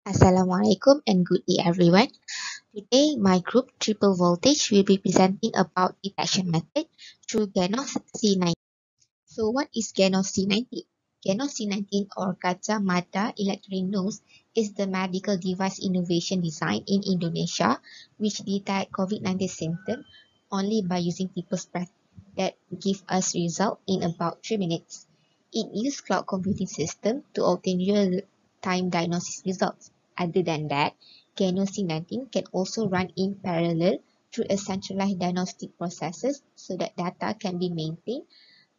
Assalamualaikum and good day everyone. Today my group Triple Voltage will be presenting about detection method through Ganos C19. So what is Ganos C19? Ganos C19 or Kacamata Electric Nose is the medical device innovation design in Indonesia which detect COVID-19 symptoms only by using people's breath that give us result in about 3 minutes. It uses cloud computing system to obtain real-time diagnosis results. Other than that, Gano C19 can also run in parallel through a centralized diagnostic processes so that data can be maintained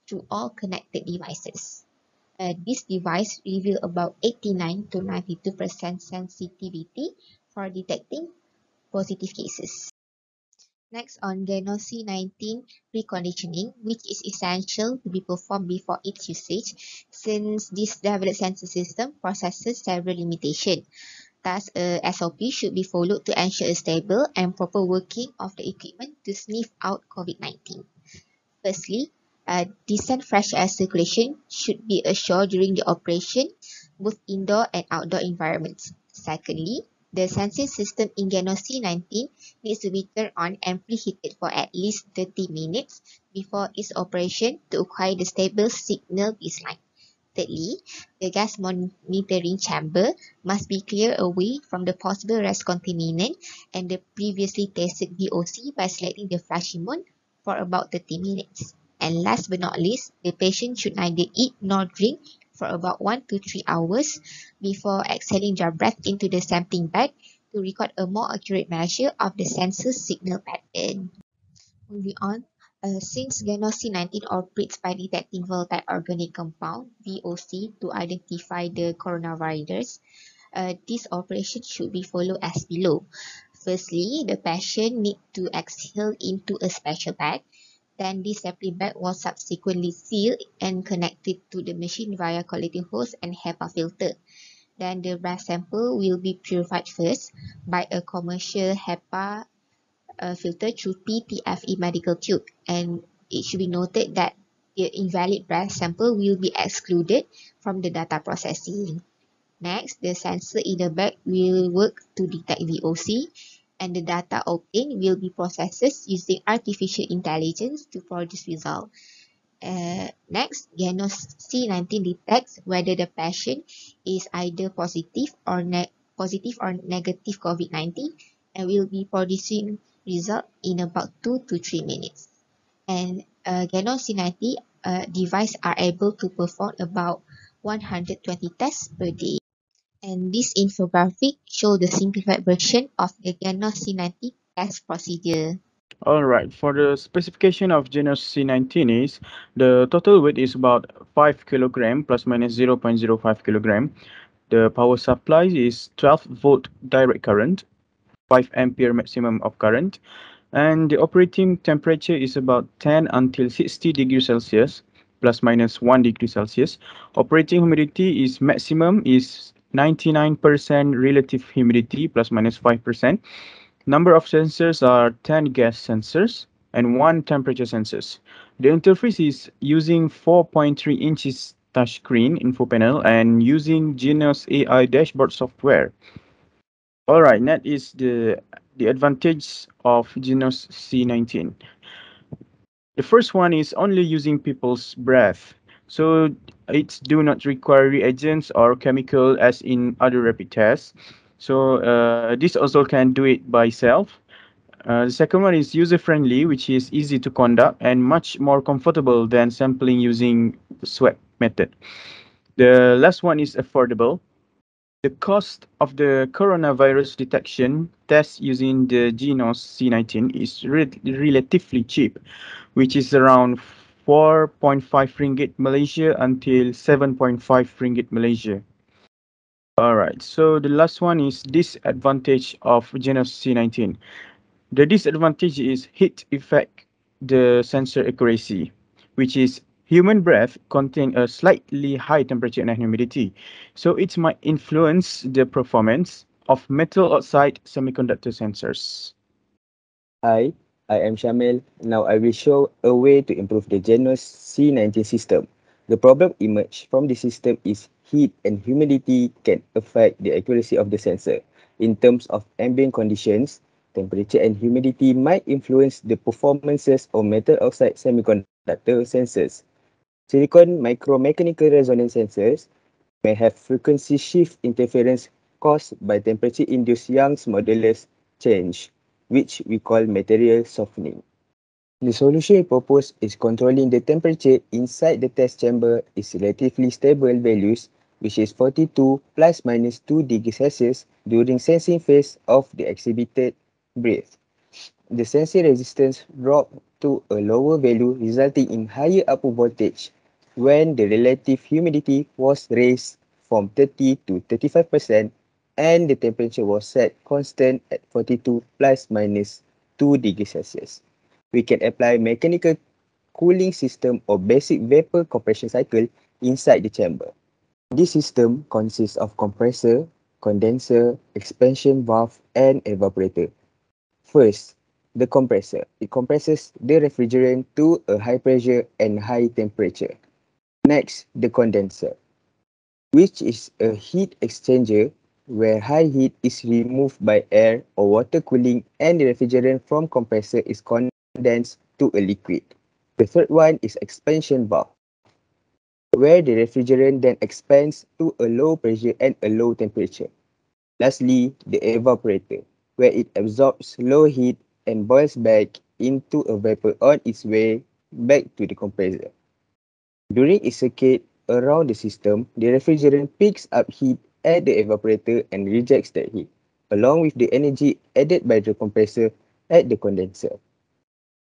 through all connected devices. This device reveals about 89 to 92% sensitivity for detecting positive cases. Next on Gano C19 preconditioning, which is essential to be performed before its usage, since this developed sensor system possesses several limitations. Thus, a SOP should be followed to ensure a stable and proper working of the equipment to sniff out COVID-19. Firstly, decent fresh air circulation should be assured during the operation, both indoor and outdoor environments. Secondly, the sensing system in Gano C19 needs to be turned on and preheated for at least 30 minutes before its operation to acquire the stable signal baseline. Thirdly, the gas monitoring chamber must be clear away from the possible rest contaminant and the previously tested VOC by selecting the flushing mode for about 30 minutes. And last but not least, the patient should neither eat nor drink for about 1 to 3 hours before exhaling their breath into the sampling bag to record a more accurate measure of the sensor signal pattern. Moving on, since Ganos C19 operates by detecting volatile organic compound (VOC) to identify the coronavirus, this operation should be followed as below. Firstly, the patient needs to exhale into a special bag. Then this sampling bag was subsequently sealed and connected to the machine via collecting hose and HEPA filter. Then the breath sample will be purified first by a commercial HEPA filter through PTFE medical tube, and it should be noted that the invalid breath sample will be excluded from the data processing. Next, the sensor in the bag will work to detect VOC, and the data obtained will be processed using artificial intelligence to produce result. Next, Genos C19 detects whether the patient is either positive or negative COVID-19 and will be producing result in about 2 to 3 minutes. And Genos C90 device are able to perform about 120 tests per day. And this infographic shows the simplified version of the Genos C90 test procedure. Alright, for the specification of genus C19 is the total weight is about 5 kilogram plus minus 0.05 kilogram. The power supply is 12 volt direct current, 5 ampere maximum of current, and the operating temperature is about 10 until 60 degrees Celsius plus minus 1 degree Celsius. Operating humidity is maximum is 99% relative humidity plus minus 5%. Number of sensors are 10 gas sensors and 1 temperature sensors. The interface is using 4.3 inches touchscreen info panel and using Genos AI dashboard software. Alright, that is the advantage of Genos C19. The first one is only using people's breath. So it do not require reagents or chemical as in other rapid tests. So this also can do it by self. The second one is user-friendly, which is easy to conduct and much more comfortable than sampling using the sweat method. The last one is affordable. The cost of the coronavirus detection test using the Genos C19 is relatively cheap, which is around 4.5 ringgit Malaysia until 7.5 ringgit Malaysia. Alright, so the last one is disadvantage of Genos C19. The disadvantage is heat effect, the sensor accuracy, which is human breath contain a slightly high temperature and humidity. So it might influence the performance of metal oxide semiconductor sensors. Hi, I am Shamil. Now I will show a way to improve the Genos C19 system. The problem emerged from the system is heat and humidity can affect the accuracy of the sensor. In terms of ambient conditions, temperature and humidity might influence the performances of metal oxide semiconductor sensors. Silicon micromechanical resonance sensors may have frequency shift interference caused by temperature-induced Young's modulus change, which we call material softening. The solution we propose is controlling the temperature inside the test chamber is relatively stable values, which is 42 plus minus 2 degrees Celsius during sensing phase of the exhibited breath. The sensing resistance dropped to a lower value resulting in higher output voltage when the relative humidity was raised from 30 to 35% and the temperature was set constant at 42 plus minus 2 degrees Celsius. We can apply mechanical cooling system or basic vapor compression cycle inside the chamber. This system consists of compressor, condenser, expansion valve, and evaporator. First, the compressor. It compresses the refrigerant to a high pressure and high temperature. Next, the condenser, which is a heat exchanger where high heat is removed by air or water cooling and the refrigerant from compressor is condensed to a liquid. The third one is expansion valve, where the refrigerant then expands to a low pressure and a low temperature. Lastly, the evaporator, where it absorbs low heat and boils back into a vapor on its way back to the compressor. During its circuit around the system, the refrigerant picks up heat at the evaporator and rejects that heat, along with the energy added by the compressor at the condenser.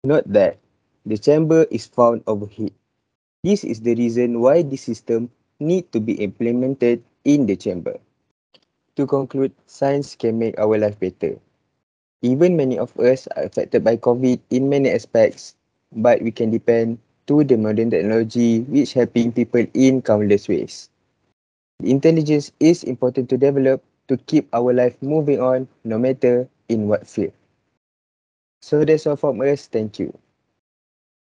Note that the chamber is found overheat. This is the reason why this system need to be implemented in the chamber. To conclude, science can make our life better. Even many of us are affected by COVID in many aspects, but we can depend to the modern technology which helping people in countless ways. The intelligence is important to develop to keep our life moving on no matter in what field. So that's all from us. Thank you.